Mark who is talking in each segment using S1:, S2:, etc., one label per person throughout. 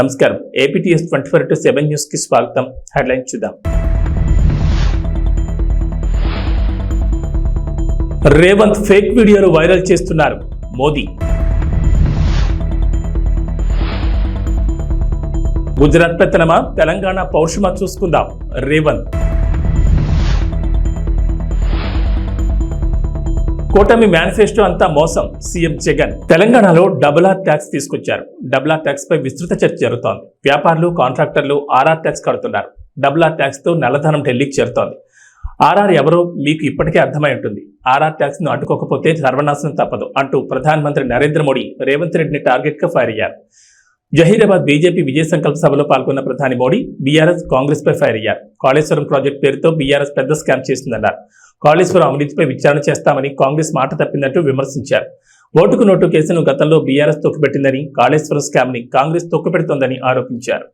S1: నమస్కారం. APTS 24/7 news కి స్వాగతం. హెడ్లైన్ చూద్దాం. రేవంత్ ఫేక్ వీడియోలు వైరల్ చేస్తున్నారు మోదీ. గుజరాత్ పెత్తనమా, తెలంగాణ పౌరుషమా చూసుకుందాం రేవంత్. కూటమి మేనిఫెస్టో అంతా మోసం సీఎం జగన్. తెలంగాణలో డబుల్ ఆర్ ట్యాక్స్ తీసుకొచ్చారు. డబుల్ ఆర్ ట్యాక్స్ పై విస్తృత చర్చ జరుగుతోంది. వ్యాపారులు, కాంట్రాక్టర్లు ఆర్ఆర్ ట్యాక్స్ కడుతున్నారు. డబుల్ ఆర్ ట్యాక్స్ తో నల్లధనం ఢిల్లీకి చేరుతోంది. ఆర్ఆర్ ఎవరో మీకు ఇప్పటికే అర్థమై ఉంటుంది. ఆర్ఆర్ ట్యాక్స్ ను అడ్డుకోకపోతే సర్వనాశనం తప్పదు అంటూ ప్రధానమంత్రి నరేంద్ర మోడీ రేవంత్ రెడ్డిని టార్గెట్ గా ఫైర్ అయ్యారు. జహీరాబాద్ బీజేపీ విజయ సంకల్ప సభలో పాల్గొన్న ప్రధాని మోడీ బీఆర్ఎస్, కాంగ్రెస్ పై ఫైర్ అయ్యారు. కాళేశ్వరం ప్రాజెక్టు పేరుతో బీఆర్ఎస్ పెద్ద స్కామ్ చేసిందన్నారు. కాళేశ్వరం అవినీతిపై విచారణ చేస్తామని కాంగ్రెస్ మాట తప్పిందంటూ విమర్శించారు. ఓటుకు నోటు కేసును గతంలో బీఆర్ఎస్ తొక్కిపెట్టిందని, కాళేశ్వరం స్కామ్ ని కాంగ్రెస్ తొక్కిపెడుతోందని ఆరోపించారు.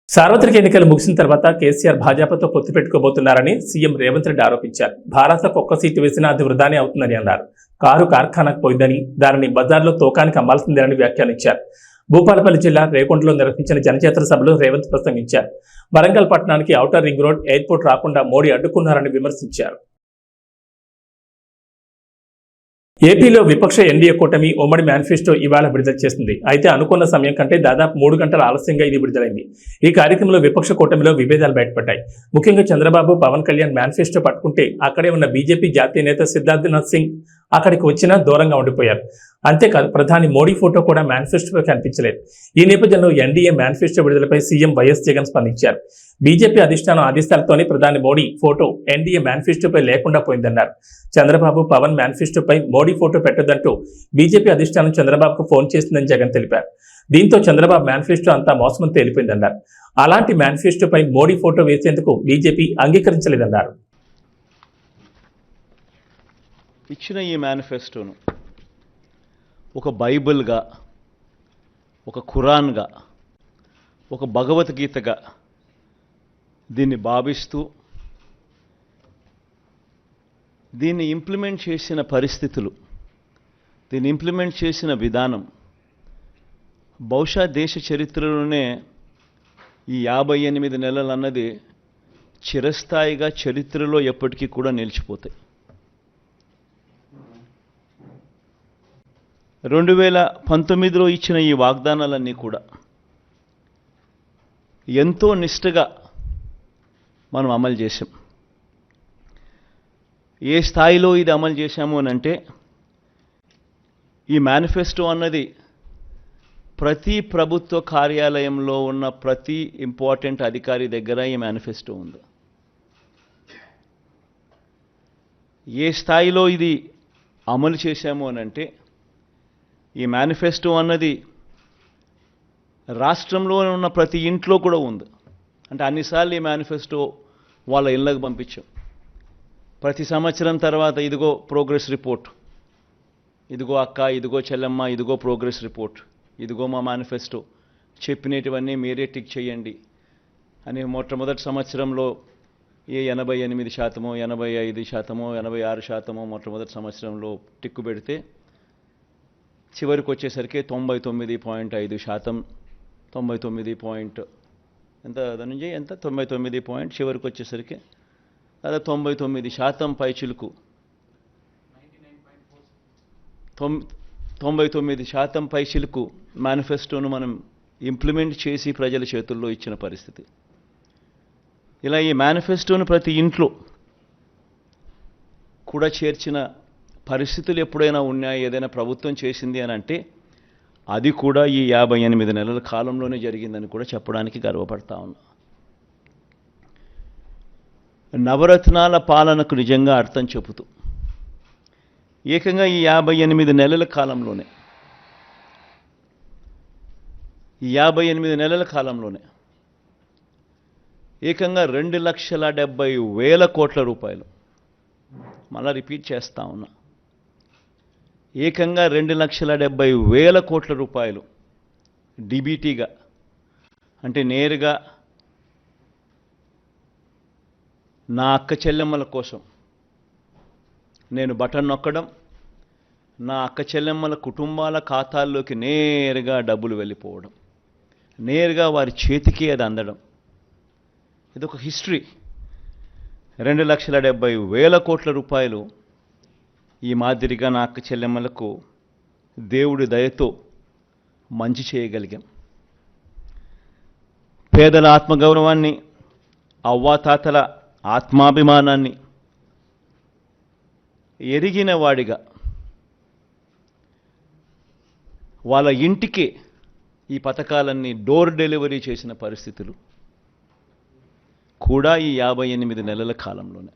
S1: సార్వత్రిక ఎన్నికలు ముగిసిన తర్వాత కేసీఆర్ భాజపాతో పొత్తు పెట్టుకోబోతున్నారని సీఎం రేవంత్ రెడ్డి ఆరోపించారు. భారత్కు ఒక్క సీటు వేసినా అది వృధానే అవుతుందని అన్నారు. కారు కార్ఖానాకు పోయిందని, దానిని బజార్లో తోకానికి అమ్మాల్సిందేనని వ్యాఖ్యానించారు. భూపాలపల్లి జిల్లా రేకొండలో నిర్వహించిన జనచేతన సభలో రేవంత్ ప్రసంగించారు. వరంగల్ పట్టణానికి ఔటర్ రింగ్ రోడ్, ఎయిర్పోర్ట్ రాకుండా మోడీ అడ్డుకున్నారని విమర్శించారు. ఏపీలో విపక్ష ఎన్డీఏ కూటమి ఉమ్మడి మేనిఫెస్టో ఇవాళ విడుదల చేసింది. అయితే అనుకున్న సమయం కంటే దాదాపు 3 గంటల ఆలస్యంగా ఇది విడుదలైంది. ఈ కార్యక్రమంలో విపక్ష కూటమిలో విభేదాలు బయటపడ్డాయి. ముఖ్యంగా చంద్రబాబు, పవన్ కళ్యాణ్ మేనిఫెస్టో పట్టుకుంటే అక్కడే ఉన్న బీజేపీ జాతీయ నేత సిద్ధార్థనాథ్ సింగ్ అక్కడికి వచ్చినా దూరంగా ఉండిపోయారు. అంతేకాదు ప్రధాని మోడీ ఫోటో కూడా మేనిఫెస్టోలో కనిపించలేదు. ఈ నేపథ్యంలో ఎన్డీఏ మేనిఫెస్టో విడుదలపై సీఎం వైఎస్ జగన్ స్పందించారు. బీజేపీ అధిష్టానం ఆదేశాలతోనే ప్రధాని మోడీ ఫోటో ఎన్డీఏ మేనిఫెస్టోపై లేకుండా పోయిందన్నారు. చంద్రబాబు, పవన్ మేనిఫెస్టోపై మోడీ ఫోటో పెట్టొద్దంటూ బీజేపీ అధిష్టానం చంద్రబాబుకు ఫోన్ చేసిందని జగన్ తెలిపారు. దీంతో చంద్రబాబు మేనిఫెస్టో అంతా మోసమని తేలిపోయిందన్నారు. అలాంటి మేనిఫెస్టోపై మోడీ ఫోటో వేసేందుకు బీజేపీ అంగీకరించలేదన్నారు.
S2: ఇచ్చిన ఈ మేనిఫెస్టోను ఒక బైబిల్గా, ఒక ఖురాన్గా, ఒక భగవద్గీతగా దీన్ని భావిస్తూ దీన్ని ఇంప్లిమెంట్ చేసిన పరిస్థితులు, దీన్ని ఇంప్లిమెంట్ చేసిన విధానం బహుశా దేశ చరిత్రలోనే ఈ 58 నెలలు అన్నది చిరస్థాయిగా చరిత్రలో ఎప్పటికీ కూడా నిలిచిపోతాయి. 2019లో ఇచ్చిన ఈ వాగ్దానాలన్నీ కూడా ఎంతో నిష్ఠగా మనం అమలు చేశాం. ఏ స్థాయిలో ఇది అమలు చేశాము అని అంటే, ఈ మేనిఫెస్టో అన్నది ప్రతి ప్రభుత్వ కార్యాలయంలో ఉన్న ప్రతి ఇంపార్టెంట్ అధికారి దగ్గర ఈ మేనిఫెస్టో ఉంది. ఏ స్థాయిలో ఇది అమలు చేశాము అని అంటే, ఈ మేనిఫెస్టో అన్నది రాష్ట్రంలో ఉన్న ప్రతి ఇంట్లో కూడా ఉంది. అంటే అన్నిసార్లు ఈ మేనిఫెస్టో వాళ్ళ ఇళ్ళకు పంపించాం. ప్రతి సంవత్సరం తర్వాత ఇదిగో ప్రోగ్రెస్ రిపోర్ట్, ఇదిగో అక్క, ఇదిగో చెల్లెమ్మ, ఇదిగో ప్రోగ్రెస్ రిపోర్ట్, ఇదిగో మా మేనిఫెస్టో, చెప్పినటువన్నీ మీరే టిక్ చేయండి అని మొట్టమొదటి సంవత్సరంలో 88%, 85%, 86% మొట్టమొదటి సంవత్సరంలో టిక్కు పెడితే చివరికి వచ్చేసరికి 99.5%, 99 ఎంత ధనుంజయ్ ఎంత 99 చివరికి వచ్చేసరికి దాదాపు 99% పైచిలుకు 99% పైచిలుకు మేనిఫెస్టోను మనం ఇంప్లిమెంట్ చేసి ప్రజల చేతుల్లో ఇచ్చిన పరిస్థితి. ఇలా ఈ మేనిఫెస్టోను ప్రతి ఇంట్లో కూడా చేర్చిన పరిస్థితులు ఎప్పుడైనా ఉన్నాయి, ఏదైనా ప్రభుత్వం చేసింది అని అంటే అది కూడా ఈ 58 నెలల కాలంలోనే జరిగిందని కూడా చెప్పడానికి గర్వపడతా ఉన్నా. నవరత్నాల పాలనకు నిజంగా అర్థం చెబుతూ ఏకంగా ఈ 58 నెలల కాలంలోనే, ఈ 58 నెలల కాలంలోనే ఏకంగా 2,70,000 కోట్ల రూపాయలు, మళ్ళా రిపీట్ చేస్తా ఉన్నా, ఏకంగా 2,70,000 కోట్ల రూపాయలు డిబిటీగా, అంటే నేరుగా నా అక్క చెల్లెమ్మల కోసం నేను బటన్ నొక్కడం, నా అక్క చెల్లెమ్మల కుటుంబాల ఖాతాల్లోకి నేరుగా డబ్బులు వెళ్ళిపోవడం, నేరుగా వారి చేతికి అది అందడం, ఇదొక హిస్టరీ. 2,70,000 కోట్ల రూపాయలు ఈ మాదిరిగా నా అక్క చెల్లెమ్మలకు దేవుడి దయతో మంచి చేయగలిగాం. పేదల ఆత్మగౌరవాన్ని, అవ్వాతాతల ఆత్మాభిమానాన్ని ఎరిగిన వాడిగా వాళ్ళ ఇంటికి ఈ పథకాలన్నీ డోర్ డెలివరీ చేసిన పరిస్థితులు కూడా ఈ 58 నెలల కాలంలోనే.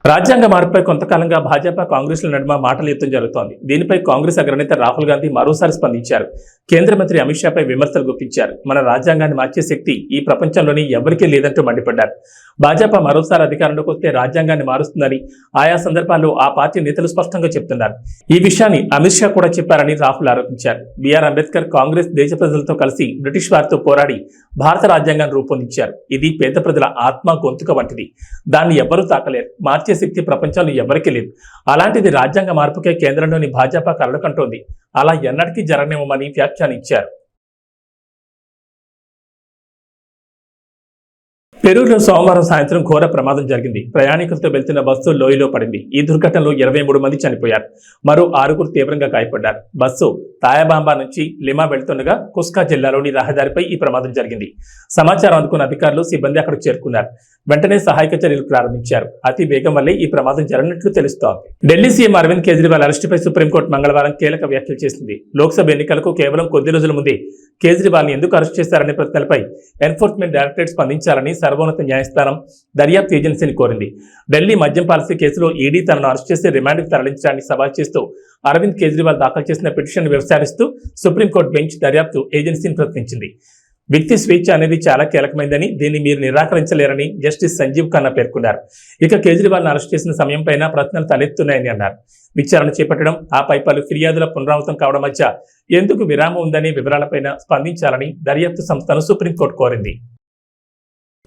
S1: రాజ్యాంగ మార్పుపై కొంతకాలంగా భాజపా కాంగ్రెస్ల నడుమ మాటల యుద్ధం జరుగుతోంది. దీనిపై కాంగ్రెస్ అగ్రనేత రాహుల్ గాంధీ మరోసారి స్పందించారు. కేంద్ర మంత్రి అమిత్ షాపై విమర్శలు గుప్పించారు. మన రాజ్యాంగాన్ని మార్చే శక్తి ఈ ప్రపంచంలోని ఎవరికీ లేదంటూ మండిపడ్డారు. భాజపా మరోసారి అధికారంలోకి వస్తే రాజ్యాంగాన్ని మారుస్తుందని ఆయా సందర్భాల్లో ఆ పార్టీ నేతలు స్పష్టంగా చెప్తున్నారు. ఈ విషయాన్ని అమిత్ షా కూడా చెప్పారని రాహుల్ ఆరోపించారు. బిఆర్ అంబేద్కర్ కాంగ్రెస్ దేశ ప్రజలతో కలిసి బ్రిటిష్ వారితో పోరాడి భారత రాజ్యాంగాన్ని రూపొందించారు. ఇది పేద ప్రజల ఆత్మ గొంతుక వంటిది. దాన్ని ఎవ్వరూ తాకలేరు. మార్చే శక్తి ప్రపంచంలో ఎవరికీ లేదు. అలాంటిది రాజ్యాంగ మార్పుకే కేంద్రంలోని భాజపా కలలు కంటోంది. అలా ఎన్నటికీ జరగనివ్వమని వ్యాఖ్యానించారు. పెరూరులో సోమవారం సాయంత్రం ఘోర ప్రమాదం జరిగింది. ప్రయాణికులతో వెళ్తున్న బస్సు లోయలో పడింది. ఈ దుర్ఘటనలో 23 మంది చనిపోయారు. మరో 6 తీవ్రంగా గాయపడ్డారు. బస్సు తాయాబాంబా నుంచి లిమా వెళ్తుండగా కుస్కా జిల్లాలోని రహదారిపై ఈ ప్రమాదం జరిగింది. సమాచారం అందుకున్న అధికారులు, సిబ్బంది అక్కడికి చేరుకున్నారు. వెంటనే సహాయక చర్యలు ప్రారంభించారు. అతి వేగం వల్లే ఈ ప్రమాదం జరిగినట్లు తెలుస్తోంది. ఢిల్లీ సీఎం అరవింద్ కేజ్రీవాల్ అరెస్టుపై సుప్రీంకోర్టు మంగళవారం కీలక వ్యాఖ్యలు చేసింది. లోక్సభ ఎన్నికలకు కేవలం కొద్ది రోజుల ముందే కేజ్రీవాల్ని ఎందుకు అరెస్ట్ చేశారనే ప్రశ్నలపై ఎన్ఫోర్స్మెంట్ డైరెక్టరేట్ స్పందించాలని సర్వోన్నత న్యాయస్థానం దర్యాప్తు ఏజెన్సీని కోరింది. ఢిల్లీ మద్యం పాలసీ కేసులో ఈడీ తనను అరెస్ట్ చేసి రిమాండ్కు తరలించడాన్ని సవాల్ చేస్తూ అరవింద్ కేజ్రీవాల్ దాఖలు చేసిన పిటిషన్ విచారిస్తూ సుప్రీంకోర్టు బెంచ్ దర్యాప్తు ఏజెన్సీని ప్రశ్నించింది. వ్యక్తి స్వేచ్ఛ అనేది చాలా కీలకమైందని, దీన్ని మీరు నిరాకరించలేరని జస్టిస్ సంజీవ్ ఖన్నా పేర్కొన్నారు. ఇక కేజ్రీవాల్ను అరెస్ట్ చేసిన సమయం పైన ప్రశ్నలు తలెత్తున్నాయని అన్నారు. విచారణ చేపట్టడం, ఆపై పలు ఫిర్యాదుల పునరావృతం కావడం మధ్య ఎందుకు విరామం ఉందనే వివరాలపైన స్పందించాలని దర్యాప్తు సంస్థను సుప్రీంకోర్టు కోరింది.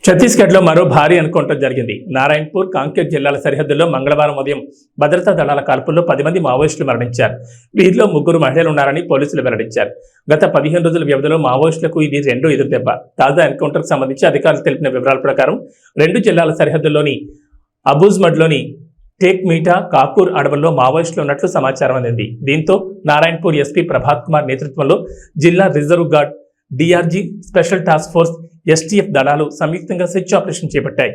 S1: ఛత్తీస్గఢ్లో మరో భారీ ఎన్కౌంటర్ జరిగింది. నారాయణపూర్, కాంకేర్ జిల్లాల సరిహద్దుల్లో మంగళవారం ఉదయం భద్రతా దళాల కాల్పుల్లో 10 మంది మావోయిస్టులు మరణించారు. వీరిలో 3 మహిళలు ఉన్నారని పోలీసులు వెల్లడించారు. గత 15 రోజుల వ్యవధిలో మావోయిస్టులకు ఇది 2వ ఎదురుదెబ్బ. తాజా ఎన్కౌంటర్కు సంబంధించి అధికారులు తెలిపిన వివరాల ప్రకారం 2 జిల్లాల సరిహద్దుల్లోని అబూజ్మడ్లోని టేక్ మీటా, కాకూర్ అడవుల్లో మావోయిస్టులు ఉన్నట్లు సమాచారం అందింది. దీంతో నారాయణపూర్ ఎస్పీ ప్రభాత్ కుమార్ నేతృత్వంలో జిల్లా reserve guard, DRG, special task force, STF దళాలు సంయుక్తంగా సెర్చ్ ఆపరేషన్ చేపట్టాయి.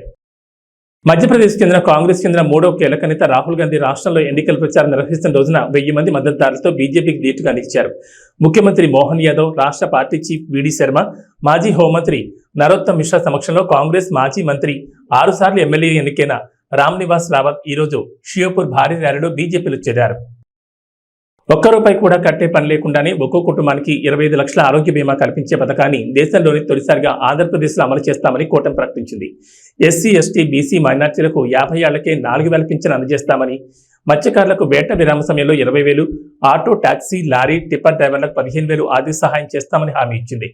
S1: మధ్యప్రదేశ్ చెందిన కాంగ్రెస్ చెందిన 3వ కీలక నేత రాహుల్ గాంధీ రాష్ట్రంలో ఎన్నికల ప్రచారం నిర్వహిస్తున్న రోజున 1000 మంది మద్దతుదారులతో బీజేపీకి ధీటుగా నిలిచారు. ముఖ్యమంత్రి మోహన్ యాదవ్, రాష్ట్ర పార్టీ చీఫ్ విడి శర్మ, మాజీ హోంమంత్రి నరోత్తమ్ మిశ్రా సమక్షంలో కాంగ్రెస్ మాజీ మంత్రి 6 సార్లు ఎమ్మెల్యే ఎన్నికైన రామ్ నివాస్ రావత్ ఈరోజు షియోపూర్ భారీ ర్యాలీలో బీజేపీలో చేరారు. ₹1 కూడా కట్టే పని లేకుండానే ఒక్కో కుటుంబానికి 25 లక్షల ఆరోగ్య బీమా కల్పించే పథకాన్ని దేశంలోని తొలిసారిగా ఆంధ్రప్రదేశ్లో అమలు చేస్తామని కూటమి ప్రకటించింది. ఎస్సీ, ఎస్టీ, బీసీ మైనార్టీలకు 50 ఏళ్లకే 4,000 పింఛను అందజేస్తామని, మత్స్యకారులకు వేట విరామ సమయంలో 20,000, ఆటో, టాక్సీ, లారీ, టిప్పర్ డ్రైవర్లకు 15,000 ఆర్థిక సహాయం చేస్తామని హామీ ఇచ్చింది.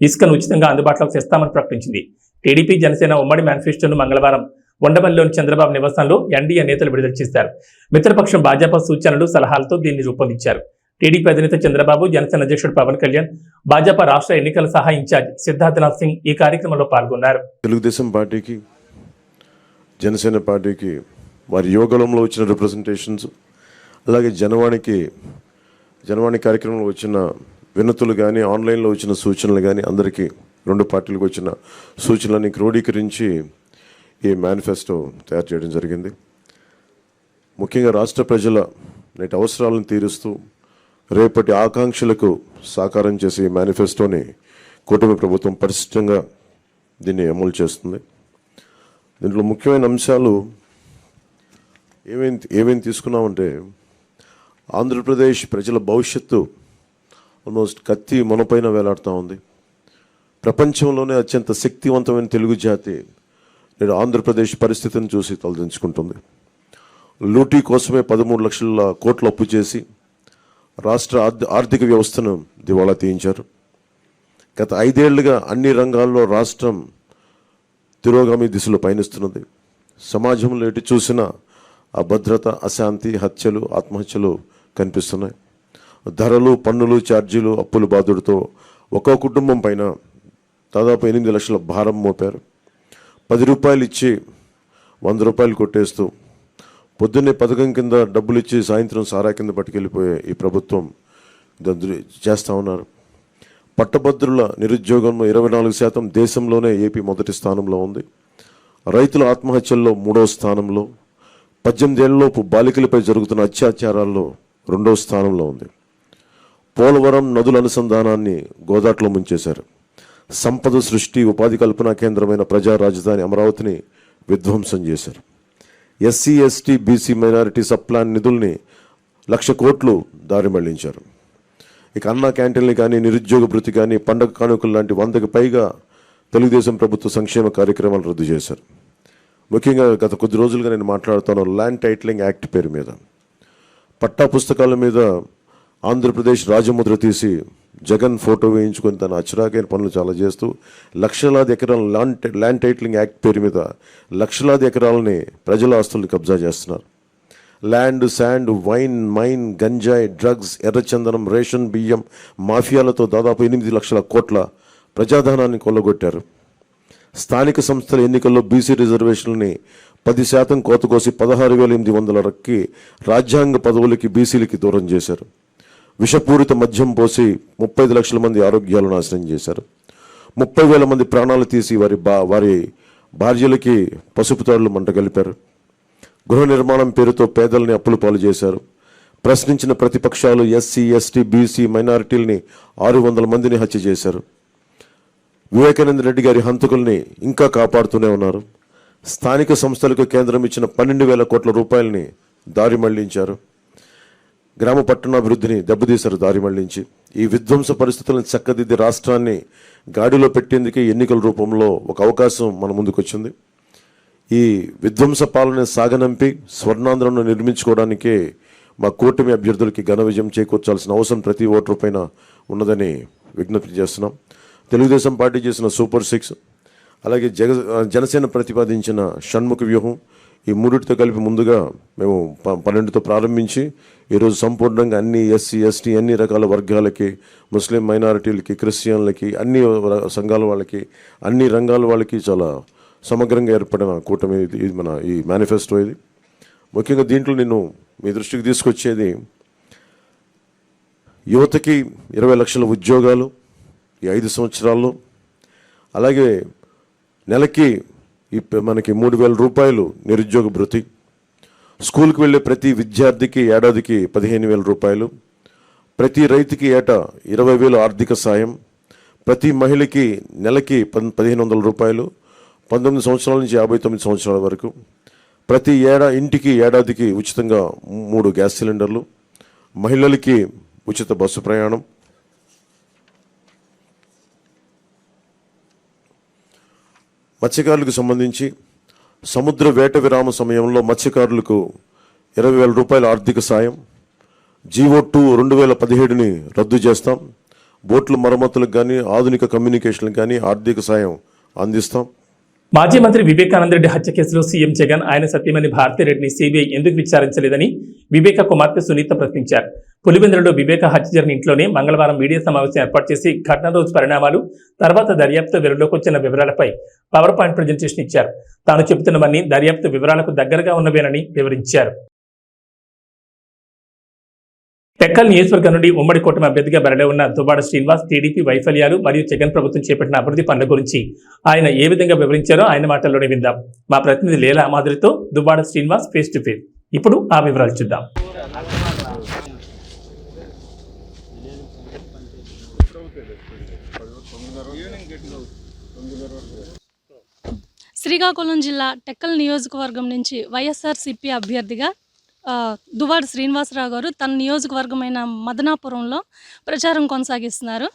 S1: ఇసుకను ఉచితంగా అందుబాటులోకి తెస్తామని ప్రకటించింది. టీడీపీ, జనసేన ఉమ్మడి మేనిఫెస్టోను మంగళవారం ఉండవల్లిలోని చంద్రబాబు నివాసంలో ఎన్డీఏ నేతలు విడుదల చేశారు. మిత్రపక్షం భాజపా సూచనలు, సలహాలతో దీన్ని రూపొందించారు. టీడీపీ అధినేత చంద్రబాబు, జనసేన అధ్యక్షుడు పవన్ కళ్యాణ్, భాజపా రాష్ట్ర ఎన్నికల సహాయ ఇన్ఛార్జ్ సిద్ధార్థనాథ్ సింగ్ ఈ కార్యక్రమంలో పాల్గొన్నారు.
S3: తెలుగుదేశం పార్టీకి, జనసేన పార్టీకి వారి యోగంలో వచ్చిన రిప్రజెంటేషన్స్, అలాగే జనవాణి కార్యక్రమంలో వచ్చిన వినతులు కానీ, ఆన్లైన్లో వచ్చిన సూచనలు కానీ, అందరికీ 2 పార్టీలకు వచ్చిన సూచనలని క్రోడీకరించి ఈ మేనిఫెస్టో తయారు చేయడం జరిగింది. ముఖ్యంగా రాష్ట్ర ప్రజల నేటి అవసరాలను తీరుస్తూ రేపటి ఆకాంక్షలకు సాకారం చేసే ఈ మేనిఫెస్టోని కూటమి ప్రభుత్వం పరిశుభ్రంగా దీన్ని అమలు చేస్తుంది. దీంట్లో ముఖ్యమైన అంశాలు ఏమేమి తీసుకున్నామంటే, ఆంధ్రప్రదేశ్ ప్రజల భవిష్యత్తు ఆల్మోస్ట్ కత్తి మొనపైన వేలాడుతూ ఉంది. ప్రపంచంలోనే అత్యంత శక్తివంతమైన తెలుగు జాతి నేడు ఆంధ్రప్రదేశ్ పరిస్థితిని చూసి తలదించుకుంటుంది. లూటీ కోసమే 13 లక్షల కోట్లు అప్పు చేసి రాష్ట్ర ఆర్థిక వ్యవస్థను దివాళా తీయించారు. గత 5 ఏళ్లుగా అన్ని రంగాల్లో రాష్ట్రం తిరోగామి దిశలో పయనిస్తున్నది. సమాజంలో ఎటు చూసినా అభద్రత, అశాంతి, హత్యలు, ఆత్మహత్యలు కనిపిస్తున్నాయి. ధరలు, పన్నులు, ఛార్జీలు, అప్పుల బాధుడితో ఒక్కో కుటుంబం పైన దాదాపు 8 లక్షల భారం మోపారు. 10 రూపాయలు ఇచ్చి 100 రూపాయలు కొట్టేస్తూ పొద్దున్నే పథకం కింద డబ్బులు ఇచ్చి సాయంత్రం సారా కింద పట్టుకెళ్ళిపోయే ఈ ప్రభుత్వం చేస్తూ ఉన్నారు. పట్టభద్రుల నిరుద్యోగంలో 24%, దేశంలోనే ఏపీ మొదటి స్థానంలో ఉంది. రైతుల ఆత్మహత్యల్లో 3వ స్థానంలో, 18 ఏళ్లలోపు బాలికలపై జరుగుతున్న అత్యాచారాల్లో 2వ స్థానంలో ఉంది. పోలవరం నదుల అనుసంధానాన్ని గోదాట్లో ముంచేశారు. సంపద సృష్టి, ఉపాధి కల్పనా కేంద్రమైన ప్రజా రాజధాని అమరావతిని విధ్వంసం చేశారు. SC, ST, BC, minority sub plan నిధుల్ని 1,00,000 కోట్లు దారి మళ్లించారు. ఇక అన్నా క్యాంటీన్లు కానీ, నిరుద్యోగ భృతి కానీ, పండగ కానుకలు లాంటి 100కి పైగా తెలుగుదేశం ప్రభుత్వ సంక్షేమ కార్యక్రమాలు రద్దు చేశారు. ముఖ్యంగా గత కొద్ది రోజులుగా నేను మాట్లాడుతాను ల్యాండ్ టైటిలింగ్ యాక్ట్ పేరు మీద. పట్టా పుస్తకాల మీద ఆంధ్రప్రదేశ్ రాజముద్ర తీసి జగన్ ఫోటో వేయించుకొని తన అచ్చరాకైన పనులు చాలా చేస్తూ లక్షలాది ఎకరాల ల్యాండ్ టైటిలింగ్ యాక్ట్ పేరు మీద లక్షలాది ఎకరాలని ప్రజల ఆస్తుల్ని కబ్జా చేస్తున్నారు. ల్యాండ్, శాండ్, వైన్, మైన్, గంజాయి, డ్రగ్స్, ఎర్రచందనం, రేషన్ బియ్యం మాఫియాలతో దాదాపు 8 లక్షల కోట్ల ప్రజాధనాన్ని కొల్లగొట్టారు. స్థానిక సంస్థల ఎన్నికల్లో బీసీ రిజర్వేషన్లని 10% కోత కోసి 16,800 రాజ్యాంగ పదవులకి బీసీలకి దూరం చేశారు. విషపూరిత మద్యం పోసి 35 లక్షల మంది ఆరోగ్యాలు నాశనం చేశారు. 30,000 మంది ప్రాణాలు తీసి వారి భార్యలకి పసుపు తాడులు మంట కలిపారు. గృహ నిర్మాణం పేరుతో పేదల్ని అప్పుల పాలు చేశారు. ప్రశ్నించిన ప్రతిపక్షాలు ఎస్సీ, ఎస్టీ, బీసీ, మైనారిటీలని 600 మందిని హత్య చేశారు. వివేకానంద రెడ్డి గారి హంతకుల్ని ఇంకా కాపాడుతూనే ఉన్నారు. స్థానిక సంస్థలకు కేంద్రం ఇచ్చిన 12,000 కోట్ల రూపాయలని దారి మళ్లించారు. గ్రామ పట్టణాభివృద్ధిని దెబ్బతీశారు దారి మళ్లించి. ఈ విధ్వంస పరిస్థితులను చక్కదిద్ది రాష్ట్రాన్ని గాడిలో పెట్టేందుకే ఎన్నికల రూపంలో ఒక అవకాశం మన ముందుకు వచ్చింది. ఈ విధ్వంస పాలన సాగనంపి స్వర్ణాంధ్రను నిర్మించుకోవడానికే మా కూటమి అభ్యర్థులకి ఘన విజయం చేకూర్చాల్సిన అవసరం ప్రతి ఓటరు పైన ఉన్నదని విజ్ఞప్తి చేస్తున్నాం. తెలుగుదేశం పార్టీ చేసిన సూపర్ 6, అలాగే జనసేన ప్రతిపాదించిన షణ్ముఖ వ్యూహం, ఈ మూడిటితో కలిపి ముందుగా మేము 12తో ప్రారంభించి ఈరోజు సంపూర్ణంగా అన్ని ఎస్సీ, ఎస్టీ, అన్ని రకాల వర్గాలకి, ముస్లిం మైనారిటీలకి, క్రిస్టియన్లకి, అన్ని సంఘాల వాళ్ళకి, అన్ని రంగాల వాళ్ళకి చాలా సమగ్రంగా ఏర్పడిన కూటమి ఇది మన ఈ మేనిఫెస్టో. ఇది ముఖ్యంగా దీంట్లో నేను మీ దృష్టికి తీసుకొచ్చేది యువతకి 20 లక్షల ఉద్యోగాలు ఈ 5 సంవత్సరాల్లో, అలాగే నెలకి మనకి 3,000 రూపాయలు నిరుద్యోగ భృతి, స్కూల్కి వెళ్ళే ప్రతి విద్యార్థికి ఏడాదికి 15,000 రూపాయలు, ప్రతి రైతుకి ఏటా 20,000 ఆర్థిక సాయం, ప్రతి మహిళకి నెలకి 1,500 రూపాయలు, 19 సంవత్సరాల నుంచి 59 సంవత్సరాల వరకు, ప్రతి ఇంటికి ఏడాదికి ఉచితంగా 3 గ్యాస్ సిలిండర్లు, మహిళలకి ఉచిత బస్సు ప్రయాణం, మత్స్యకారులకు సంబంధించి సముద్ర వేట విరామ సమయంలో మత్స్యకారులకు 20,000 రూపాయల ఆర్థిక సాయం, జీవో2 2017ని రద్దు చేస్తాం, బోట్ల మరమ్మతులకు కానీ ఆధునిక కమ్యూనికేషన్లకు కానీ ఆర్థిక సాయం అందిస్తాం.
S1: మాజీ మంత్రి వివేకానంద రెడ్డి హత్య కేసులో సీఎం జగన్ ఆయన సత్యమణి భారతిరెడ్డిని సిబిఐ ఎందుకు విచారించలేదని వివేక కుమార్తె సునీత ప్రశ్నించారు. పులివెందులలో వివేక హత్య జరిగిన ఇంట్లోనే మంగళవారం మీడియా సమావేశం ఏర్పాటు చేసి ఘటన రోజు పరిణామాలు, తర్వాత దర్యాప్తు వెలుగులోకి వచ్చిన వివరాలపై పవర్ పాయింట్ ప్రజెంటేషన్ ఇచ్చారు. తాను చెబుతున్నవన్నీ దర్యాప్తు వివరాలకు దగ్గరగా ఉన్నవేనని వివరించారు. టెక్కల్ నియోజకవర్గం నుండి ఉమ్మడి కూటమి అభ్యర్థిగా బరిలో ఉన్న దువ్వాడ శ్రీనివాస్ టీడీపీ వైఫల్యాలు మరియు జగన్ ప్రభుత్వం చేపట్టిన అభివృద్ధి పనుల గురించి ఆయన ఏ విధంగా వివరించారో ఆయన మాటల్లోనే విందాం. మా ప్రతినిధి లీలా మాధురితో Duvvada Srinivas face to face. ఇప్పుడు ఆ వివరాలు చూద్దాం.
S4: శ్రీకాకుళం జిల్లా టెక్కల్ నియోజకవర్గం నుంచి వైఎస్ఆర్సీపీ అభ్యర్థిగా దువ్వాడ శ్రీనివాసరావు గారు తన నియోజకవర్గమైన మదనాపురంలో ప్రచారం కొనసాగిస్తున్నారు.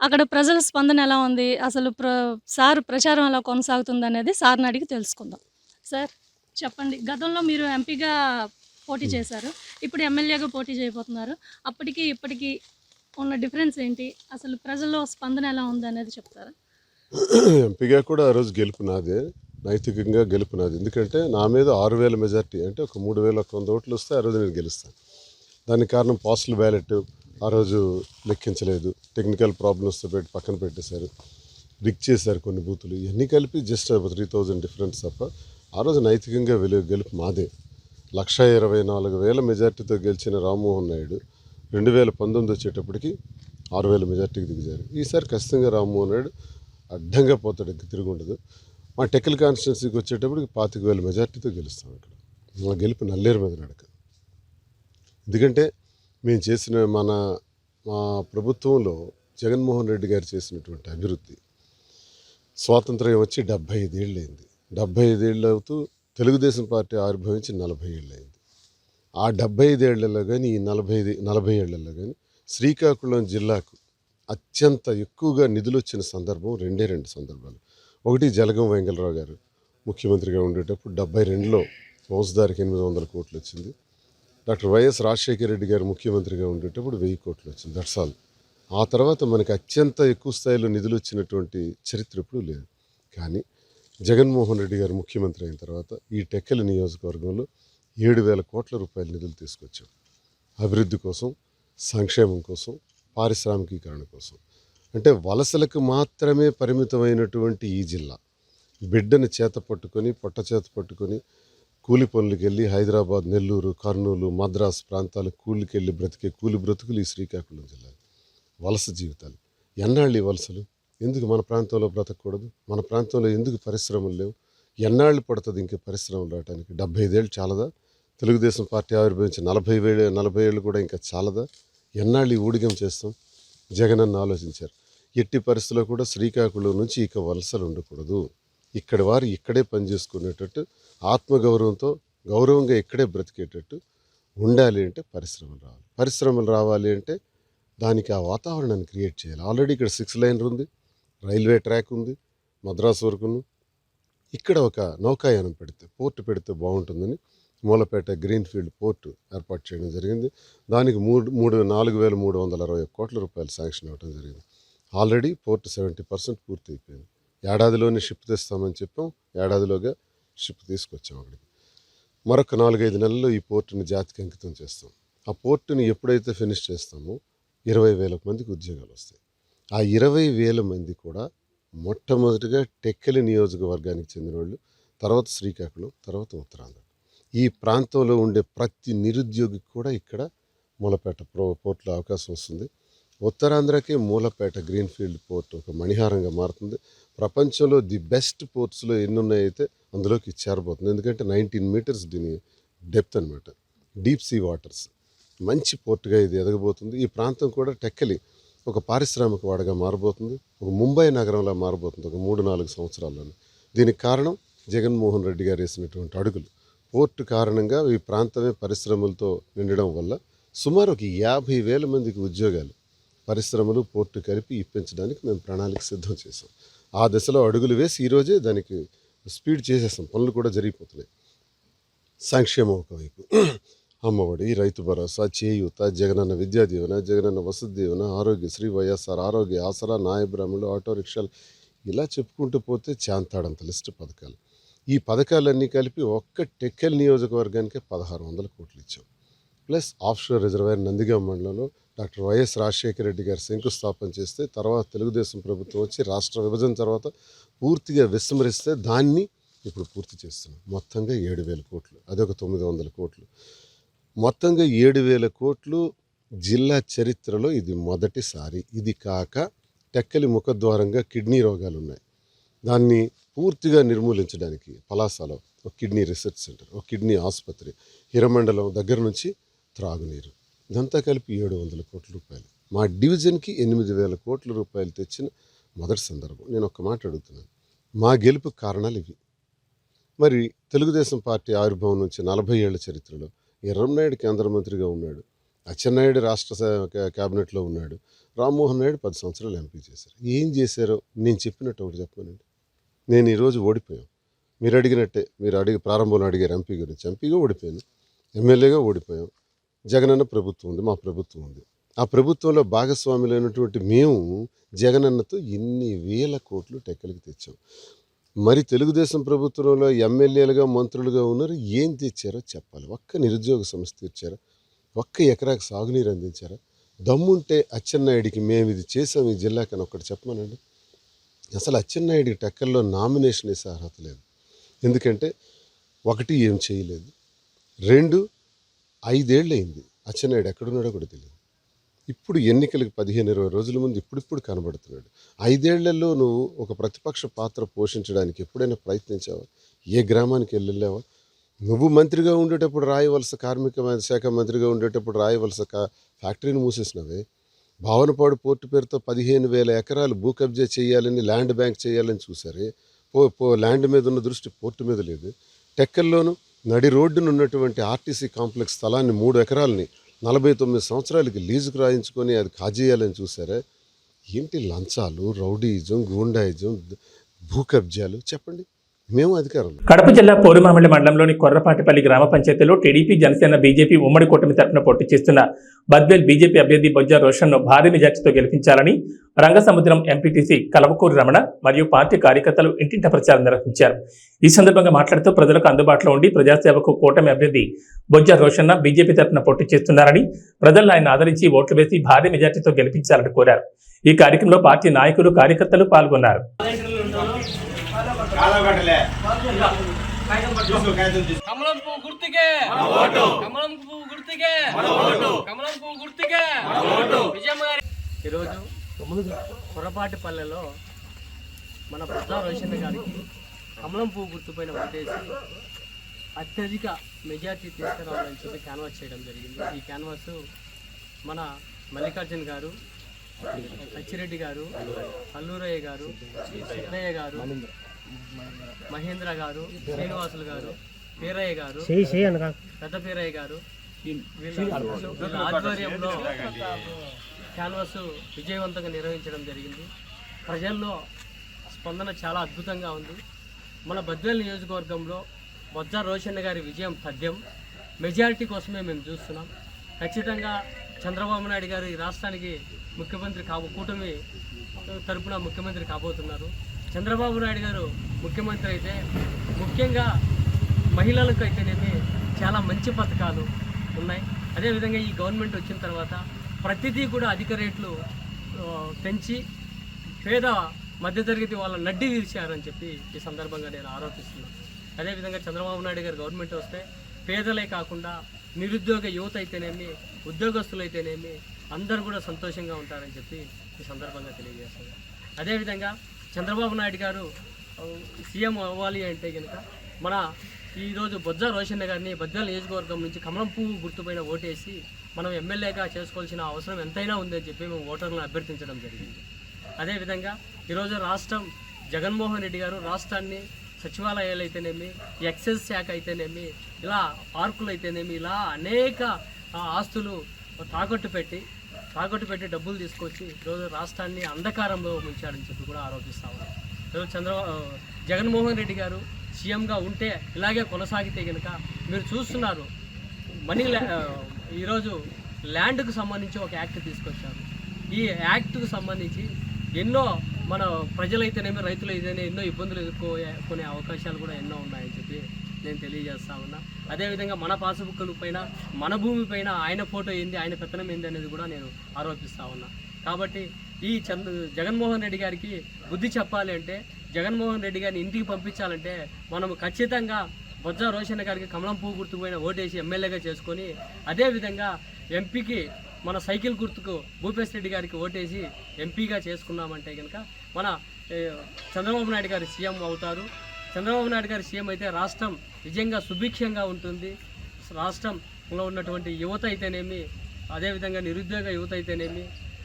S4: అక్కడ ప్రజల స్పందన ఎలా ఉంది, అసలు సార్ ప్రచారం ఎలా కొనసాగుతుంది అనేది సార్ని అడిగి తెలుసుకుందాం. సార్ చెప్పండి, గతంలో మీరు ఎంపీగా పోటీ చేశారు, ఇప్పుడు ఎమ్మెల్యేగా పోటీ చేయబోతున్నారు. అప్పటికి ఇప్పటికీ ఉన్న డిఫరెన్స్ ఏంటి, అసలు ప్రజల్లో స్పందన ఎలా ఉంది అనేది చెప్తారా?
S5: ఎంపీగా కూడా ఆ రోజు గెలుపు నాదే. నైతికంగా గెలుపునాది. ఎందుకంటే నా మీద 6,000 మెజార్టీ, అంటే ఒక 3,100 ఓట్లు వస్తే ఆ రోజు నేను గెలుస్తాను. దానికి కారణం పోస్టల్ బ్యాలెట్ ఆ రోజు లెక్కించలేదు, టెక్నికల్ ప్రాబ్లమ్స్తో పెట్టి పక్కన పెట్టేశారు, రిక్ చేశారు కొన్ని బూతులు, ఇవన్నీ కలిపి జస్ట్ 3,000 డిఫరెన్స్ తప్ప ఆ రోజు నైతికంగా గెలుపు మాదే. 1,24,000 మెజార్టీతో గెలిచిన రామ్మోహన్ నాయుడు 2019 వచ్చేటప్పటికి 6,000 మెజార్టీకి దిగుతారు. ఈసారి ఖచ్చితంగా రామ్మోహన్ నాయుడు అడ్డంగా పోతాడు, ఇంక తిరుగుండదు. మా టెక్కల్ కాన్స్టిట్యున్సీకి వచ్చేటప్పటికి 25,000 మెజార్టీతో గెలుస్తాం. ఇక్కడ మా గెలుపు నల్లేరు మీద నడక. ఎందుకంటే మేము చేసిన మా ప్రభుత్వంలో జగన్మోహన్ రెడ్డి గారు చేసినటువంటి అభివృద్ధి, స్వాతంత్ర్యం వచ్చి 75 ఏళ్ళు అయింది. 75 ఏళ్ళు అవుతూ తెలుగుదేశం పార్టీ ఆవిర్భవించి 40 ఏళ్ళు అయింది. ఆ 75 ఏళ్లలో కానీ ఈ 40 ఏళ్లలో కానీ శ్రీకాకుళం జిల్లాకు అత్యంత ఎక్కువగా నిధులు వచ్చిన సందర్భం రెండు సందర్భాలు. ఒకటి జలగం వెంగళరావు గారు ముఖ్యమంత్రిగా ఉండేటప్పుడు 72లో ఫౌజ్దారికి 800 కోట్లు వచ్చింది. డాక్టర్ వైఎస్ రాజశేఖర రెడ్డి గారు ముఖ్యమంత్రిగా ఉండేటప్పుడు 1000 కోట్లు వచ్చింది. That's all. ఆ తర్వాత మనకి అత్యంత ఎక్కువ స్థాయిలో నిధులు వచ్చినటువంటి చరిత్ర ఎప్పుడూ లేదు. కానీ జగన్మోహన్ రెడ్డి గారు ముఖ్యమంత్రి అయిన తర్వాత ఈ టెక్కలి నియోజకవర్గంలో 7,000 కోట్ల రూపాయల నిధులు తీసుకొచ్చాం. అభివృద్ధి కోసం, సంక్షేమం కోసం, పారిశ్రామికీకరణ కోసం. అంటే వలసలకు మాత్రమే పరిమితమైనటువంటి ఈ జిల్లా బిడ్డను చేత పట్టుకొని, పొట్ట చేత పట్టుకొని కూలి పనులకు వెళ్ళి హైదరాబాద్, నెల్లూరు, కర్నూలు, మద్రాసు ప్రాంతాలకు కూలికి వెళ్ళి బ్రతికే కూలి బ్రతుకులు ఈ శ్రీకాకుళం జిల్లా. వలస జీవితాలు. ఎన్నాళ్ళు ఈ వలసలు? ఎందుకు మన ప్రాంతంలో బ్రతకూడదు? మన ప్రాంతంలో ఎందుకు పరిశ్రమలు లేవు? ఎన్నాళ్ళు పడుతుంది ఇంకే పరిశ్రమలు రావడానికి? 75 ఏళ్ళు చాలదా? తెలుగుదేశం పార్టీ ఆవిర్భవించి 40 ఏళ్ళు కూడా ఇంకా చాలదా? ఎన్నాళ్ళు ఈ ఊడిగం చేస్తాం? జగనన్న ఆలోచించారు. ఎట్టి పరిస్థితుల్లో కూడా శ్రీకాకుళం నుంచి ఇక వలసలు ఉండకూడదు, ఇక్కడి వారు ఇక్కడే పనిచేసుకునేటట్టు, ఆత్మగౌరవంతో గౌరవంగా ఇక్కడే బ్రతికేటట్టు ఉండాలి అంటే పరిశ్రమలు రావాలి అంటే దానికి ఆ వాతావరణాన్ని క్రియేట్ చేయాలి. ఆల్రెడీ ఇక్కడ 6 లైన్ ఉంది, రైల్వే ట్రాక్ ఉంది మద్రాసు వరకును. ఇక్కడ ఒక నౌకాయానం పోర్టు పెడితే బాగుంటుందని మూలపేట గ్రీన్ఫీల్డ్ పోర్టు ఏర్పాటు చేయడం జరిగింది. దానికి 4,361 కోట్ల రూపాయలు శాంక్షన్ అవ్వడం జరిగింది. ఆల్రెడీ పోర్టు 70% పూర్తి అయిపోయింది. ఏడాదిలోనే షిప్ తెస్తామని చెప్పాం, ఏడాదిలోగా షిప్ తీసుకొచ్చాం అక్కడికి. మరొక 4-5 నెలల్లో ఈ పోర్టుని జాతికి అంకితం చేస్తాం. ఆ పోర్టుని ఎప్పుడైతే ఫినిష్ చేస్తామో 20,000 మందికి ఉద్యోగాలు వస్తాయి. ఆ 20,000 మంది కూడా మొట్టమొదటిగా టెక్కలి నియోజకవర్గానికి చెందిన వాళ్ళు, తర్వాత శ్రీకాకుళం, తర్వాత ఉత్తరాంధ్ర. ఈ ప్రాంతంలో ఉండే ప్రతి నిరుద్యోగికి కూడా ఇక్కడ మూలపేట పోర్టులో అవకాశం వస్తుంది. ఉత్తరాంధ్రకే మూలపేట గ్రీన్ఫీల్డ్ పోర్ట్ ఒక మణిహారంగా మారుతుంది. ప్రపంచంలో ది బెస్ట్ పోర్ట్స్లో ఎన్ని ఉన్నాయైతే అందులోకి చేరబోతుంది. ఎందుకంటే 19 మీటర్స్ డెప్త్ అనమాట, డీప్ సీ వాటర్స్. మంచి పోర్టుగా ఇది ఎదగబోతుంది. ఈ ప్రాంతం కూడా టెక్కలి ఒక పారిశ్రామిక వాడగా మారబోతుంది, ఒక ముంబై నగరంలా మారబోతుంది ఒక 3-4 సంవత్సరాల్లోనే. దీనికి కారణం జగన్మోహన్ రెడ్డి గారు వేసినటువంటి అడుగులు. పోర్టు కారణంగా ఈ ప్రాంతమే పరిశ్రమలతో నిండడం వల్ల సుమారు ఒక 50,000 మందికి ఉద్యోగాలు పరిశ్రమలు, పోర్టు కలిపి ఇప్పించడానికి మేము ప్రణాళిక సిద్ధం చేసాం. ఆ దశలో అడుగులు వేసి ఈరోజే దానికి స్పీడ్ చేసేసాం, పనులు కూడా జరిగిపోతున్నాయి. సంక్షేమం ఒకవైపు, అమ్మఒడి, రైతు భరోసా, చేయూత, జగనన్న విద్యా దీవెన, జగనన్న వసతి దీవెన, ఆరోగ్యశ్రీ, వైఎస్ఆర్ ఆరోగ్య ఆసరా, నాయబ్రాహ్మణులు, ఆటో రిక్షాలు, ఇలా చెప్పుకుంటూ పోతే చాంతాడంత లిస్టు పథకాలు. ఈ పథకాలన్నీ కలిపి ఒక్క టెక్కల్ నియోజకవర్గానికే 1,600 కోట్లు ఇచ్చాం. ప్లస్ ఆఫ్షోర్ రిజర్వాయర్ నందిగామ మండలంలో డాక్టర్ వైఎస్ రాజశేఖర రెడ్డి గారు శంకుస్థాపన చేస్తే, తర్వాత తెలుగుదేశం ప్రభుత్వం వచ్చి రాష్ట్ర విభజన తర్వాత పూర్తిగా విస్మరిస్తే దాన్ని ఇప్పుడు పూర్తి చేస్తున్నాం. మొత్తంగా 7,000 కోట్లు, అదొక 900 కోట్లు. మొత్తంగా 7,000 కోట్లు జిల్లా చరిత్రలో ఇది మొదటిసారి. ఇది కాక టెక్కలి ముఖద్వారంగా కిడ్నీ రోగాలు ఉన్నాయి, దాన్ని పూర్తిగా నిర్మూలించడానికి పలాసలో ఒక కిడ్నీ రీసెర్చ్ సెంటర్, ఒక కిడ్నీ ఆసుపత్రి, హిరమండలం దగ్గర నుంచి త్రాగునీరు, ఇదంతా కలిపి 700 కోట్ల రూపాయలు. మా డివిజన్కి 8,000 కోట్ల రూపాయలు తెచ్చిన మొదటి సందర్భం. నేను ఒక్క మాట అడుగుతున్నాను, మా గెలుపు కారణాలు ఇవి. మరి తెలుగుదేశం పార్టీ ఆవిర్భావం నుంచి 40 ఏళ్ల చరిత్రలో ఎర్రంనాయుడు కేంద్ర మంత్రిగా ఉన్నాడు, అచ్చెన్నాయుడు రాష్ట్ర క్యాబినెట్లో ఉన్నాడు, రామ్మోహన్ నాయుడు 10 సంవత్సరాలు ఎంపీ చేశారు. ఏం చేశారో నేను చెప్పినట్టు ఒకటి చెప్పానండి. నేను ఈరోజు ఓడిపోయాం, మీరు అడిగినట్టే, మీరు ప్రారంభంలో అడిగారు ఎంపీ గురించి. ఎంపీగా ఓడిపోయాను, ఎమ్మెల్యేగా ఓడిపోయాం. జగనన్న ప్రభుత్వం ఉంది, మా ప్రభుత్వం ఉంది. ఆ ప్రభుత్వంలో భాగస్వాములైనటువంటి మేము జగనన్నతో ఇన్ని వేల కోట్లు టెక్కలికి తెచ్చాం. మరి తెలుగుదేశం ప్రభుత్వంలో ఎమ్మెల్యేలుగా మంత్రులుగా ఉన్నారు, ఏం తెచ్చారో చెప్పాలి. ఒక్క నిరుద్యోగ సమస్య తీర్చారా? ఒక్క ఎకరాకు సాగునీరు అందించారా? దమ్ముంటే అచ్చెన్నాయుడికి మేము ఇది చేసాం ఈ జిల్లాకని ఒక్కటి చెప్పమనండి. అసలు అచ్చెన్నాయుడికి టెక్కల్లో నామినేషన్ వేసే అర్హత లేదు. ఎందుకంటే ఒకటి ఏం చేయలేదు, 2 5 ఏళ్ళు అయింది అచ్చెన్నాయుడు ఎక్కడున్నాడో కూడా తెలియదు. ఇప్పుడు ఎన్నికలకు 15-20 రోజుల ముందు ఇప్పుడిప్పుడు కనబడుతున్నాడు. 5 ఏళ్లలో నువ్వు ఒక ప్రతిపక్ష పాత్ర పోషించడానికి ఎప్పుడైనా ప్రయత్నించావా? ఏ గ్రామానికి వెళ్ళావా? నువ్వు మంత్రిగా ఉండేటప్పుడు రాయవలస కార్మిక శాఖ మంత్రిగా ఉండేటప్పుడు రాయవలస ఫ్యాక్టరీని మూసేసినవే. భావనపాడు పోర్టు పేరుతో 15,000 ఎకరాలు భూ కబ్జా చేయాలని, ల్యాండ్ బ్యాంక్ చేయాలని చూసారే. ల్యాండ్ మీద ఉన్న దృష్టి పోర్టు మీద లేదు. టెక్కల్లోనూ నడి రోడ్డును ఉన్నటువంటి ఆర్టీసీ కాంప్లెక్స్ స్థలాన్ని 3 ఎకరాలని 49 సంవత్సరాలకి లీజుకు రాయించుకొని అది కాజేయాలని చూసారా? ఏంటి లంచాలు, రౌడీయిజం, గూండాయిజం, భూ కబ్జాలు? చెప్పండి. మేము అధికారంలో.
S1: కడప జిల్లా పోరుమామిడి మండలంలోని కొర్రపాటిపల్లి గ్రామ పంచాయతీలో టీడీపీ, జనసేన, బీజేపీ ఉమ్మడి కూటమి తరఫున పోటీ చేస్తున్న బద్వేల్ బీజేపీ అభ్యర్థి బొజ్జ రోషన్ను భారీ మెజార్టీతో గెలిపించాలని రంగసముద్రం ఎంపీటీసీ కలవకూరి రమణ మరియు పార్టీ కార్యకర్తలు ఇంటింట ప్రచారం నిర్వహించారు. ఈ సందర్భంగా మాట్లాడుతూ ప్రజలకు అందుబాటులో ఉండి ప్రజాసేవకు కూటమి అభ్యర్థి బొజ్జ రోషన్న బీజేపీ తరఫున పోటీ చేస్తున్నారని, ప్రజలను ఆయన ఆదరించి ఓట్లు వేసి భారీ మెజార్టీతో గెలిపించాలని కోరారు. ఈ కార్యక్రమంలో పార్టీ నాయకులు, కార్యకర్తలు పాల్గొన్నారు.
S6: కమలం పువ్వు గుర్తుకే కమలం పువ్వు గుర్తుకే కమలం పువ్వు గుర్తుకే విజయమ్మ గారి. ఈరోజు కొర్రపాటిపల్లెలో మన బొజ్జ రోషన్న గారికి కమలం పువ్వు గుర్తుపైన ఓటేసి అత్యధిక మెజార్టీ తీసుకురావాలని చెప్పి క్యాన్వాస్ చేయడం జరిగింది. ఈ క్యాన్వాస్ మన మల్లికార్జున్ గారు, అచ్చిరెడ్డి గారు, అల్లూరయ్య గారు, సిద్ధయ్య గారు, మహేంద్ర గారు, శ్రీనివాసులు గారు, పీరయ్య గారు, పెద్ద పీరయ్య గారు వీళ్ళ ఆధ్వర్యంలో క్యాన్వాస్ విజయవంతంగా నిర్వహించడం జరిగింది. ప్రజల్లో స్పందన చాలా అద్భుతంగా ఉంది. మన బద్వేల్ నియోజకవర్గంలో బొజ్జ రోషన్న గారి విజయం తథ్యం. మెజారిటీ కోసమే మేము చూస్తున్నాం. ఖచ్చితంగా చంద్రబాబు నాయుడు గారు ఈ రాష్ట్రానికి ముఖ్యమంత్రి కూటమి తరపున ముఖ్యమంత్రి కాబోతున్నారు. చంద్రబాబు నాయుడు గారు ముఖ్యమంత్రి అయితే ముఖ్యంగా మహిళలకు అయితేనేమి చాలా మంచి పథకాలు ఉన్నాయి. అదేవిధంగా ఈ గవర్నమెంట్ వచ్చిన తర్వాత ప్రతిదీ కూడా అధిక రేట్లు పెంచి పేద మధ్యతరగతి వాళ్ళ నడ్డి విరిచారని చెప్పి ఈ సందర్భంగా నేను ఆరోపిస్తున్నాను. అదేవిధంగా చంద్రబాబు నాయుడు గారు గవర్నమెంట్ వస్తే పేదలే కాకుండా నిరుద్యోగ యువత అయితేనేమి, ఉద్యోగస్తులు అయితేనేమి అందరూ కూడా సంతోషంగా ఉంటారని చెప్పి ఈ సందర్భంగా తెలియజేస్తున్నాను. అదేవిధంగా చంద్రబాబు నాయుడు గారు సీఎం అవ్వాలి అంటే కనుక మన ఈరోజు బొజ్జ రోషన్న గారిని బద్వేల్ నియోజకవర్గం నుంచి కమలం పువ్వు గుర్తుపైన ఓటేసి మనం ఎమ్మెల్యేగా చేసుకోవాల్సిన అవసరం ఎంతైనా ఉందని చెప్పి మేము ఓటర్లను అభ్యర్థించడం జరిగింది. అదేవిధంగా ఈరోజు రాష్ట్రం జగన్మోహన్ రెడ్డి గారు రాష్ట్రాన్ని సచివాలయాలు అయితేనేమి, ఎక్సైజ్ శాఖ అయితేనేమి, ఇలా పార్కులు అయితేనేమి, ఇలా అనేక ఆస్తులు తాకట్టు పెట్టి డబ్బులు తీసుకొచ్చి ఈరోజు రాష్ట్రాన్ని అంధకారంలో ముంచాడని చెప్పి కూడా ఆరోపిస్తా ఉన్నారు. ఈరోజు జగన్మోహన్ రెడ్డి గారు సీఎంగా ఉంటే ఇలాగే కొనసాగితే కనుక మీరు చూస్తున్నారు ఈరోజు ల్యాండ్కు సంబంధించి ఒక యాక్ట్ తీసుకొచ్చారు. ఈ యాక్ట్కు సంబంధించి ఎన్నో మన ప్రజలైతేనేమి, రైతులు అయితేనే ఎన్నో ఇబ్బందులు ఎదుర్కొనే అవకాశాలు కూడా ఎన్నో ఉన్నాయని చెప్పి నేను తెలియజేస్తా ఉన్నా. అదేవిధంగా మన పాస్బుక్ల పైన, మన భూమి పైన ఆయన ఫోటో ఏంది, ఆయన పెత్తనం ఏంది అనేది కూడా నేను ఆరోపిస్తా ఉన్నా. కాబట్టి ఈ జగన్మోహన్ రెడ్డి గారికి బుద్ధి చెప్పాలి అంటే, జగన్మోహన్ రెడ్డి గారిని ఇంటికి పంపించాలంటే మనం ఖచ్చితంగా బొజ్జ రోషన్న గారికి కమలం పువ్వు గుర్తుపోయిన ఓటేసి ఎమ్మెల్యేగా చేసుకొని, అదేవిధంగా ఎంపీకి మన సైకిల్ గుర్తుకు భూపేశ్ రెడ్డి గారికి ఓటేసి ఎంపీగా చేసుకున్నామంటే కనుక మన చంద్రబాబు నాయుడు గారు సీఎం అవుతారు. చంద్రబాబు నాయుడు గారు సీఎం అయితే రాష్ట్రం నిజంగా సుభిక్షంగా ఉంటుంది. రాష్ట్రంలో ఉన్నటువంటి యువత అయితేనేమి, అదేవిధంగా నిరుద్యోగ యువత అయితేనేమి,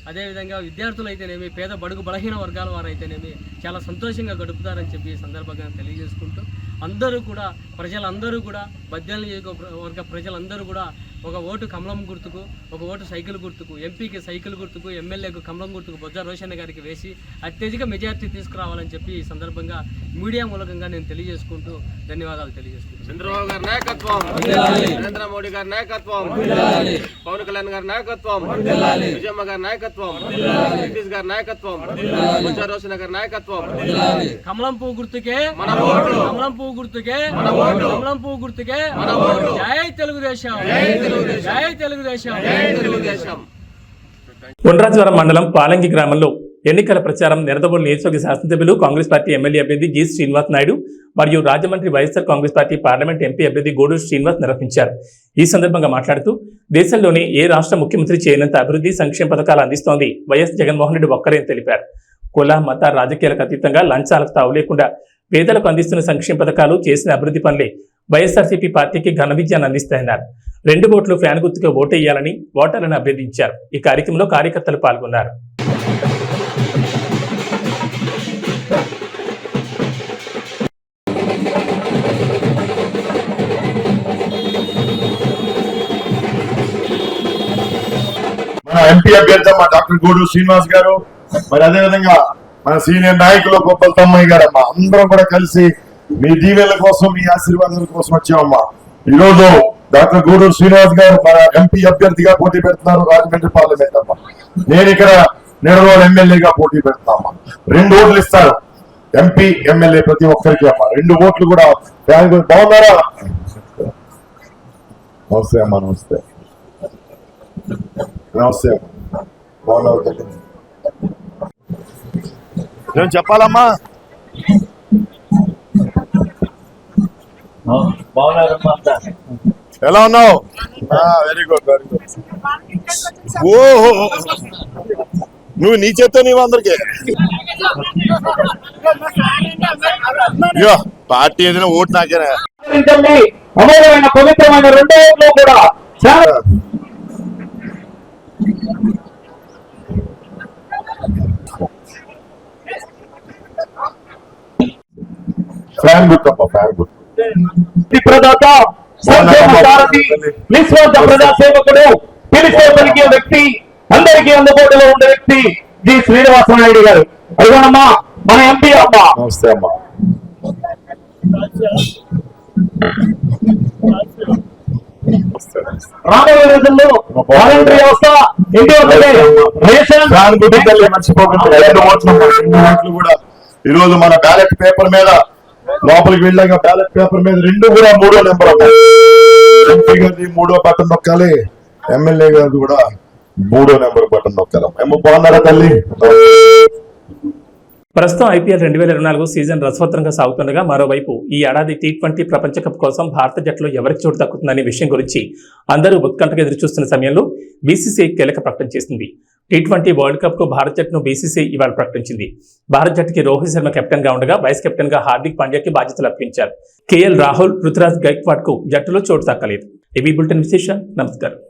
S6: అదేవిధంగా విద్యార్థులు అయితేనేమి, పేద బడుగు బలహీన వర్గాల వారు అయితేనేమి చాలా సంతోషంగా గడుపుతారని చెప్పి ఈ సందర్భంగా తెలియజేసుకుంటూ, అందరూ కూడా ప్రజలందరూ కూడా బద్వేల్ నియోజకవర్గ ప్రజలందరూ కూడా ఒక ఓటు కమలం గుర్తుకు, ఒక ఓటు సైకిల్ గుర్తుకు, ఎంపీకి సైకిల్ గుర్తుకు, ఎమ్మెల్యేకు కమలం గుర్తుకు బొజ్జ రోషన్న గారికి వేసి అత్యధిక మెజార్టీ తీసుకురావాలని చెప్పి ఈ సందర్భంగా మీడియా మూలకంగా నేను తెలియజేసుకుంటూ ధన్యవాదాలు తెలియజేసుకుంటాను.
S7: చంద్రబాబు గారి నాయకత్వం, నరేంద్ర మోడీ గారి నాయకత్వం, పవన్ కళ్యాణ్ గారి నాయకత్వం, విజయమ్మ గారి నాయకత్వం, నితీష్ గారి నాయకత్వం, బొజ్జ రోషన్న గారి నాయకత్వం.
S6: కమలం పువ్వు గుర్తుకే
S7: మన ఓటు,
S6: కమలం పువ్వు గుర్తుకే
S7: మన ఓటు,
S6: కమలం పువ్వు గుర్తుకే
S7: మన ఓటు.
S6: జై తెలుగుదేశం,
S7: జై తెలుగుదేశం,
S6: జై తెలుగుదేశం,
S7: జై తెలుగుదేశం.
S1: ఉండ్రాజవరం మండలం పాలంగి గ్రామంలో ఎన్నికల ప్రచారం నిడదవోలు నియోజకవర్గ శాసనసభ్యులు కాంగ్రెస్ పార్టీ ఎమ్మెల్యే అభ్యర్థి జి శ్రీనివాస్ నాయుడు మరియు Rajahmundry YSR Congress party parliament MP అభ్యర్థి గూడూరు శ్రీనివాస్ నిర్వహించారు. ఈ సందర్భంగా మాట్లాడుతూ దేశంలోనే ఏ రాష్ట్ర ముఖ్యమంత్రి చేయనంత అభివృద్ధి సంక్షేమ పథకాలు అందిస్తోంది వైఎస్ జగన్మోహన్ రెడ్డి ఒక్కరే అని తెలిపారు. కుల మత రాజకీయాలకు అతీతంగా లంచాలకు తావు లేకుండా పేదలకు అందిస్తున్న సంక్షేమ పథకాలు చేసిన అభివృద్ధి పనులే వైఎస్ఆర్సీపీ పార్టీకి ఘన విజయాన్ని అందిస్తాయన్నారు. 2 ఓట్లు ఫ్యాన్ గుర్తుగా ఓటేయాలని ఓటర్లను అభ్యర్థించారు. ఈ కార్యక్రమంలో కార్యకర్తలు పాల్గొన్నారు.
S8: మన ఎంపీ అభ్యర్థి మా డాక్టర్ గూడూరు శ్రీనివాస్ గారు, మరి అదేవిధంగా మన సీనియర్ నాయకులు గొప్పల తమ్మయ్య గారు, అమ్మా అందరం కూడా కలిసి మీ దీవెనల కోసం, మీ ఆశీర్వాదాల కోసం వచ్చామమ్మా. ఈ రోజు డాక్టర్ గూడూరు శ్రీనివాస్ గారు మన ఎంపీ అభ్యర్థిగా పోటీ పెడుతున్నారు రాజమండ్రి పార్లమెంట్ అమ్మా. నేను ఇక్కడ నిడదవోలు ఎమ్మెల్యేగా పోటీ పెడుతున్నామ్మా. 2 ఓట్లు ఇస్తారు ఎంపీ ఎమ్మెల్యే ప్రతి ఒక్కరికి అమ్మా. 2 ఓట్లు కూడా బాగున్నారా? నమస్తే అమ్మా. నమస్తే నమస్తే అమ్మా. బాగున్నారు? నేను చెప్పాలమ్మా. ఎలా ఉన్నావు? Very good, very good. ఓహో, నువ్వు నీ చేత్తో నీవు అందరికి పార్టీ ఏదైనా ఓటు నాకేనా?
S9: అమూల్యమైన పవిత్రమైన 2 ఓట్లు కూడా
S8: ఫ్యాన్ గుర్తు అమ్మా, ఫ్యాన్ గుర్తు.
S9: ప్రదాత, సంక్షేమ సారథి, నిస్వార్థ ప్రజాసేవకుడు, పిలిచే పలికే వ్యక్తి, అందరికీ అందుబాటులో ఉండే వ్యక్తి జి శ్రీనివాస నాయుడు గారు. అదిగోనమ్మా మన ఎంపీ అమ్మా.
S8: నమస్తే అమ్మా.
S9: రాబోయే రోజుల్లో వాలంటరీ వ్యవస్థ, ఇంటి రేషన్
S8: ఫ్యాన్ గుర్తు తల్లి మర్చిపోకుండా 2 ఓట్లు కూడా ఈ రోజు మన బ్యాలెట్ పేపర్ మీద లోపలికి వెళ్ళాక బ్యాలెట్ పేపర్ మీద 2 కూడా 3వ నెంబర్ ఉన్నాయి. ఎంపీ గారిది 3వ బటన్ నొక్కాలి, ఎమ్మెల్యే గారిది కూడా 3వ నెంబర్ బటన్ నొక్కాలి. ఏమో బాగున్నారా తల్లి?
S1: ప్రస్తుతం ఐపీఎల్ 2024 సీజన్ రసవత్తరంగా సాగుతుండగా మరోవైపు ఈ ఏడాది T20 ప్రపంచ కప్ కోసం భారత జట్టులో ఎవరికి చోటు దక్కుతుందనే విషయం గురించి అందరూ ఉత్కంఠగా ఎదురుచూస్తున్న సమయంలో బీసీసీఐ కీలక ప్రకటన చేసింది. T20 వరల్డ్ కప్ కు భారత జట్టును బీసీసీఐ ఇవాళ ప్రకటించింది. భారత జట్టుకి రోహిత్ శర్మ కెప్టెన్ గా ఉండగా వైస్ కెప్టెన్ గా హార్దిక్ పాండ్యాకి బాధ్యతలు అప్పగించారు. కేఎల్ రాహుల్, పృథ్వీరాజ్ గైక్వాడ్ కు జట్టులో చోటు దక్కలేదు. ఏబీ బులెటిన్ విశేషాలు. నమస్కారం.